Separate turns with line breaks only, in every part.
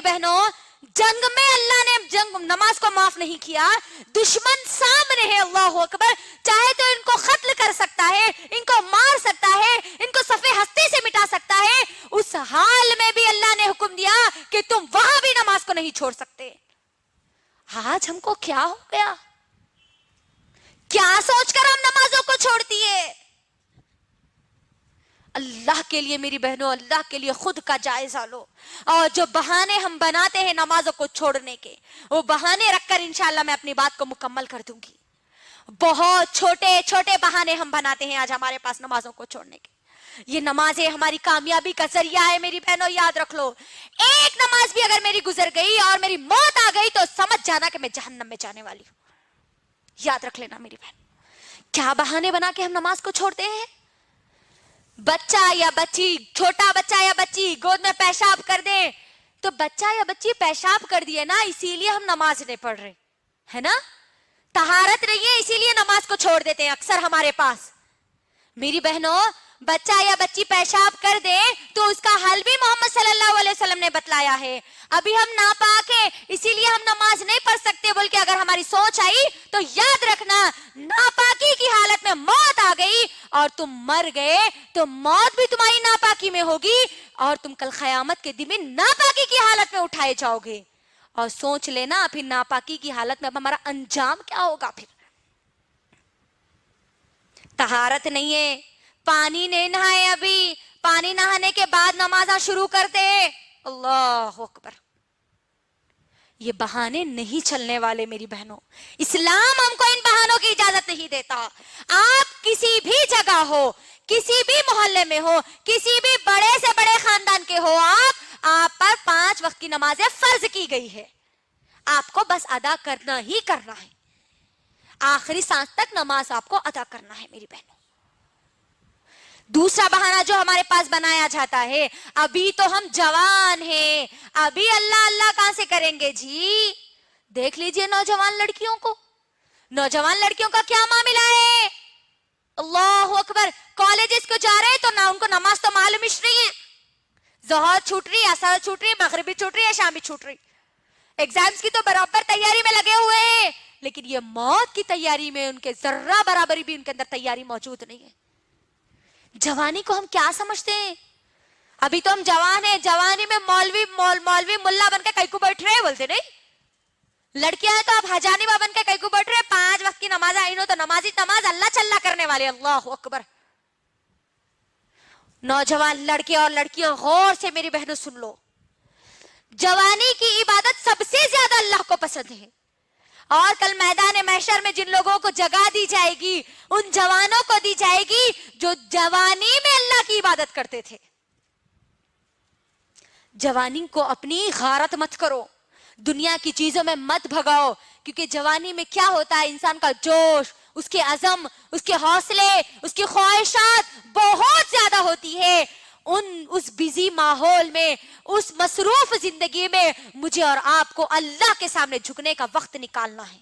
बहनों, जंग में अल्लाह ने जंग नमाज को माफ नहीं किया, दुश्मन सामने है, अल्लाह अकबर, चाहे तो इनको कत्ल कर सकता है, इनको मार सकता है, इनको सफे हस्ती से मिटा सकता है, उस हाल में भी अल्लाह ने हुक्म दिया कि तुम वहां भी नमाज को नहीं छोड़ सकते। आज हमको क्या हो गया, क्या सोचकर हम नमाजों को छोड़ दिए? अल्लाह के लिए मेरी बहनों, अल्लाह के लिए खुद का जायजा लो। और जो बहाने हम बनाते हैं नमाजों को छोड़ने के, वो बहाने रखकर इंशाअल्लाह मैं अपनी बात को मुकम्मल कर दूंगी। बहुत छोटे छोटे बहाने हम बनाते हैं आज हमारे पास नमाजों को छोड़ने के। ये नमाजें हमारी कामयाबी का जरिया है मेरी बहनों, याद रख लो। एक नमाज भी अगर मेरी गुजर गई और मेरी मौत आ गई तो समझ जाना कि मैं जहन्नम में जाने वाली हूं। याद रख लेना मेरी बहन। क्या बहाने बना के हम नमाज को छोड़ते हैं? बच्चा या बच्ची, छोटा बच्चा या बच्ची गोद में पेशाब कर दे तो बच्चा या बच्ची पेशाब कर दिए ना, इसीलिए हम नमाज नहीं पढ़ रहे, है ना? तहारत नहीं है इसीलिए नमाज को छोड़ देते हैं अक्सर हमारे पास। मेरी बहनों, बच्चा या बच्ची पेशाब कर दे तो उसका हल भी मोहम्मद सल्लल्लाहु अलैहि वसल्लम ने बतलाया है। अभी हम नापाक है इसीलिए हम नमाज नहीं पढ़ सकते, बल्कि अगर हमारी सोच आई तो याद रखना, नापाकी की हालत में मौत आ गई और तुम मर गए तो मौत भी तुम्हारी नापाकी में होगी और तुम कल क़यामत के दिन में नापाकी की हालत में उठाए जाओगे। और सोच लेना फिर नापाकी की हालत में अब हमारा अंजाम क्या होगा। फिर तहारत नहीं है, पानी नहीं नहाए, अभी पानी नहाने के बाद नमाज़ शुरू करते हैं, अल्लाह अकबर। ये बहाने नहीं चलने वाले मेरी बहनों। इस्लाम हमको इन बहानों की इजाजत नहीं देता। आप किसी भी जगह हो, किसी भी मोहल्ले में हो, किसी भी बड़े से बड़े खानदान के हो, आप पर 5 वक्त की नमाजें फर्ज की गई है, आपको बस अदा करना ही करना है। आखिरी सांस तक नमाज आपको अदा करना है मेरी बहनों। दूसरा बहाना जो हमारे पास बनाया जाता है, अभी तो हम जवान हैं, अभी अल्लाह अल्लाह कहां से करेंगे जी। देख लीजिए नौजवान लड़कियों को, नौजवान लड़कियों का क्या मामला है, अल्लाह अकबर। कॉलेजेस को जा रहे हैं तो ना उनको नमाज तो मालूम ही नहीं है, ज़ोहर छूट रही, असर छूट रही, मगरिब भी छूट रही है, शाम भी छूट रही। एग्जाम्स की तो बराबर तैयारी में लगे हुए हैं, लेकिन ये मौत की तैयारी में उनके जर्रा बराबरी भी उनके अंदर तैयारी मौजूद नहीं है। जवानी को हम क्या समझते हैं? अभी तो हम जवान हैं, जवानी में मौलवी मुल्ला बनकर कई को बैठ रहे हैं, बोलते नहीं। लड़कियां हैं तो आप हजानी बन के कई को बैठ रहे हैं, 5 वक्त की नमाज आई नो तो नमाज अल्लाह चल्ला करने वाले, अल्लाह अकबर। नौजवान लड़के और लड़कियां गौर से मेरी बहनों सुन लो, जवानी की इबादत सबसे ज्यादा अल्लाह को पसंद है। और कल मैदान महशर में जिन लोगों को जगह दी जाएगी, उन जवानों को दी जाएगी जो जवानी में अल्लाह की इबादत करते थे। जवानी को अपनी गारत मत करो, दुनिया की चीजों में मत भगाओ, क्योंकि जवानी में क्या होता है, इंसान का जोश, उसके अज़म, उसके हौसले, उसकी ख्वाहिशात बहुत ज्यादा होती है। उस बिजी माहौल में, उस मसरूफ जिंदगी में मुझे और आपको अल्लाह के सामने झुकने का वक्त निकालना है।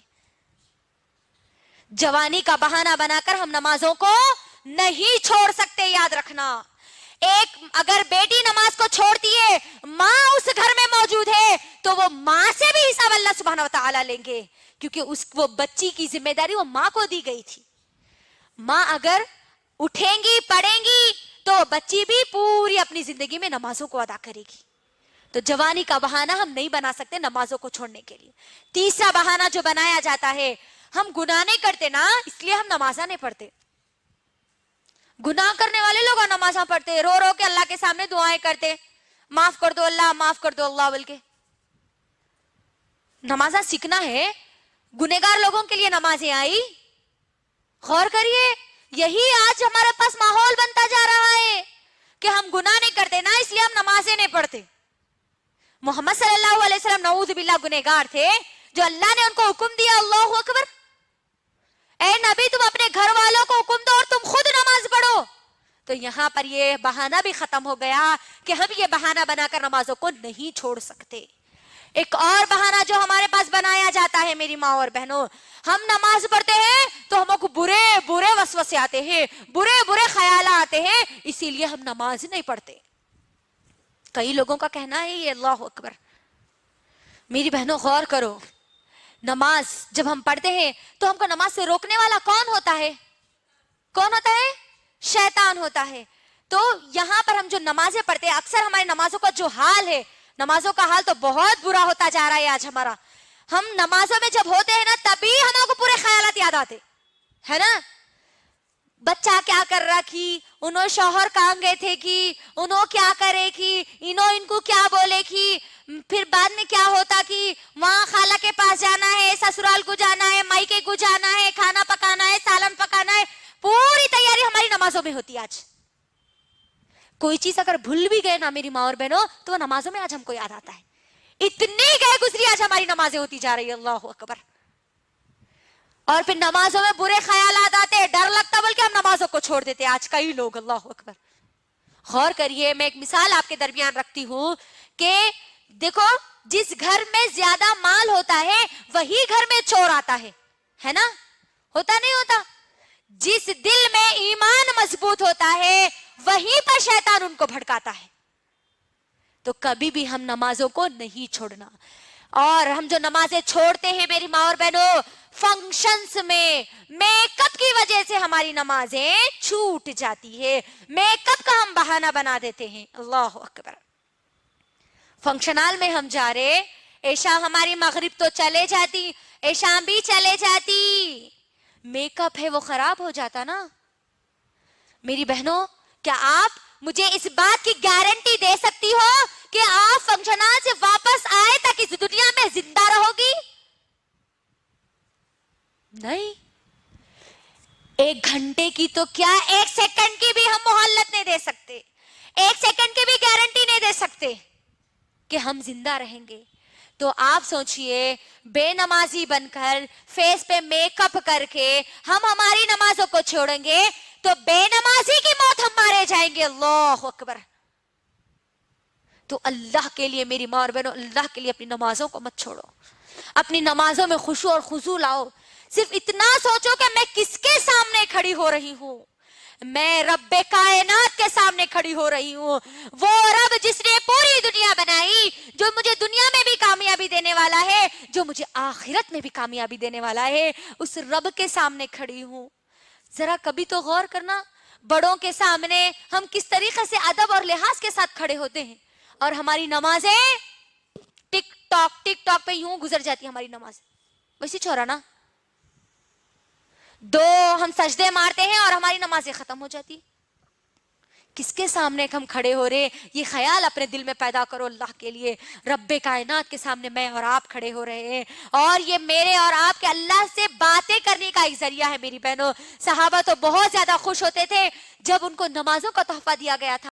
जवानी का बहाना बनाकर हम नमाजों को नहीं छोड़ सकते, याद रखना। एक अगर बेटी नमाज को छोड़ती है, माँ उस घर में मौजूद है, तो वो माँ से भी हिसाब अल्लाह सुब्हानहू व तआला लेंगे, क्योंकि वो बच्ची की जिम्मेदारी वो माँ को दी गई थी। माँ अगर उठेंगी, पढ़ेंगी, तो बच्ची भी पूरी अपनी जिंदगी में नमाजों को अदा करेगी। तो जवानी का बहाना हम नहीं बना सकते नमाजों को छोड़ने के लिए। तीसरा बहाना जो बनाया जाता है, हम गुनाह नहीं करते ना, इसलिए हम नमाजा नहीं पढ़ते। गुनाह करने वाले लोग नमाजा पढ़ते, रो रो के अल्लाह के सामने दुआएं करते, माफ कर दो अल्लाह, माफ कर दो अल्लाह बोल के। नमाजा सीखना है, गुनेगार लोगों के लिए नमाजें आई। गौर करिए, यही आज हमारे पास माहौल बनता जा रहा है कि हम गुनाह नहीं करते ना, इसलिए हम नमाजें नहीं पढ़ते। मोहम्मद सल्लल्लाहु अलैहि वसल्लम नऊज़ बिल्लाह गुनहगार थे, जो अल्लाह ने उनको हुक्म दिया, अल्लाहु अकबर, ए नबी तुम अपने घर वालों को हुक्म दो और तुम खुद नमाज पढ़ो। तो यहाँ पर ये बहाना भी खत्म हो गया कि हम ये बहाना बनाकर नमाजों को नहीं छोड़ सकते। एक और बहाना जो हमारे पास बनाया जाता है मेरी माँ और बहनों, हम नमाज पढ़ते हैं तो हमको बुरे बुरे वसवसे आते हैं, बुरे बुरे ख्याल आते हैं, इसीलिए हम नमाज नहीं पढ़ते। कई लोगों का कहना है ये, अल्लाह अकबर, मेरी बहनों गौर करो, नमाज जब हम पढ़ते हैं तो हमको नमाज से रोकने वाला कौन होता है? कौन होता है? शैतान होता है। तो यहाँ पर हम जो नमाजें पढ़ते हैं, अक्सर हमारी नमाजों का जो हाल है, नमाजों का हाल तो बहुत बुरा होता जा रहा है आज हमारा। हम नमाजों में जब होते हैं ना, तभी हमको पूरे ख्यालात याद आते है ना। बच्चा क्या कर रहा कि, उन्हों शौहर कहाँ गए थे कि, उन्हों क्या करे कि, इनको क्या बोले कि, फिर बाद में क्या होता कि वहां खाला के पास जाना है, ससुराल को जाना है, मायके को जाना है, खाना पकाना है, सालन पकाना है, पूरी तैयारी हमारी नमाजों में होती है। आज कोई चीज अगर भूल भी गए ना मेरी माँ और बहनों, तो वो नमाजों में आज हमको याद आता है। इतनी गए गुजरी आज हमारी नमाजें होती जा रही है। अल्लाह अकबर। और फिर नमाजों में बुरे ख्यालात आते हैं, डर लगता, बल्कि हम नमाजों को छोड़ देते हैं आज कई लोग। अल्लाह अकबर। गौर करिए, मैं एक मिसाल आपके दरमियान रखती हूँ कि देखो, जिस घर में ज्यादा माल होता है वही घर में चोर आता है ना? होता नहीं होता? जिस दिल में ईमान मजबूत होता है वहीं पर शैतान उनको भड़काता है। तो कभी भी हम नमाजों को नहीं छोड़ना। और हम जो नमाजें छोड़ते हैं मेरी माँ और बहनों, फंक्शंस में मेकअप की वजह से हमारी नमाजें छूट जाती है। मेकअप का हम बहाना बना देते हैं। अल्लाह अकबर। फंक्शनाल में हम जा रहे, ऐशा हमारी मगरिब तो चले जाती, ऐशा भी चले जाती, मेकअप है वो खराब हो जाता ना। मेरी बहनों, क्या आप मुझे इस बात की गारंटी दे सकती हो कि आप फंक्शनाल से वापस आए तक इस दुनिया में जिंदा रहोगी? नहीं। 1 घंटे की तो क्या, 1 सेकंड की भी हम मोहल्लत नहीं दे सकते, 1 सेकंड की भी गारंटी नहीं दे सकते कि हम जिंदा रहेंगे। तो आप सोचिए, बेनमाजी बनकर, फेस पे मेकअप करके हम हमारी नमाजों को छोड़ेंगे तो बेनमाजी की मौत हम मारे जाएंगे। अल्लाह अकबर। तो अल्लाह के लिए मेरी माँ और बहनों, अल्लाह के लिए अपनी नमाजों को मत छोड़ो। अपनी नमाजों में खुशू और खुजू लाओ। सिर्फ इतना सोचो कि मैं किसके सामने खड़ी हो रही हूँ? मैं रब्बे कायनात के सामने खड़ी हो रही हूँ। वो रब जिसने पूरी दुनिया बनाई, जो मुझे दुनिया में भी कामयाबी देने वाला है, जो मुझे आखिरत में भी कामयाबी देने वाला है, उस रब के सामने खड़ी हूँ। जरा कभी तो गौर करना, बड़ों के सामने हम किस तरीके से अदब और लिहाज के साथ खड़े होते हैं, और हमारी नमाजें टिक टॉक पे यूं गुजर जाती है हमारी नमाज। वैसे छोरा ना, 2 हम सजदे मारते हैं और हमारी नमाजें खत्म हो जाती। किसके सामने हम खड़े हो रहे, ये ख्याल अपने दिल में पैदा करो। अल्लाह के लिए, रब्बे कायनात के सामने मैं और आप खड़े हो रहे हैं, और ये मेरे और आपके अल्लाह से बातें करने का एक जरिया है। मेरी बहनों, सहाबा तो बहुत ज्यादा खुश होते थे जब उनको नमाजों का तोहफा दिया गया था।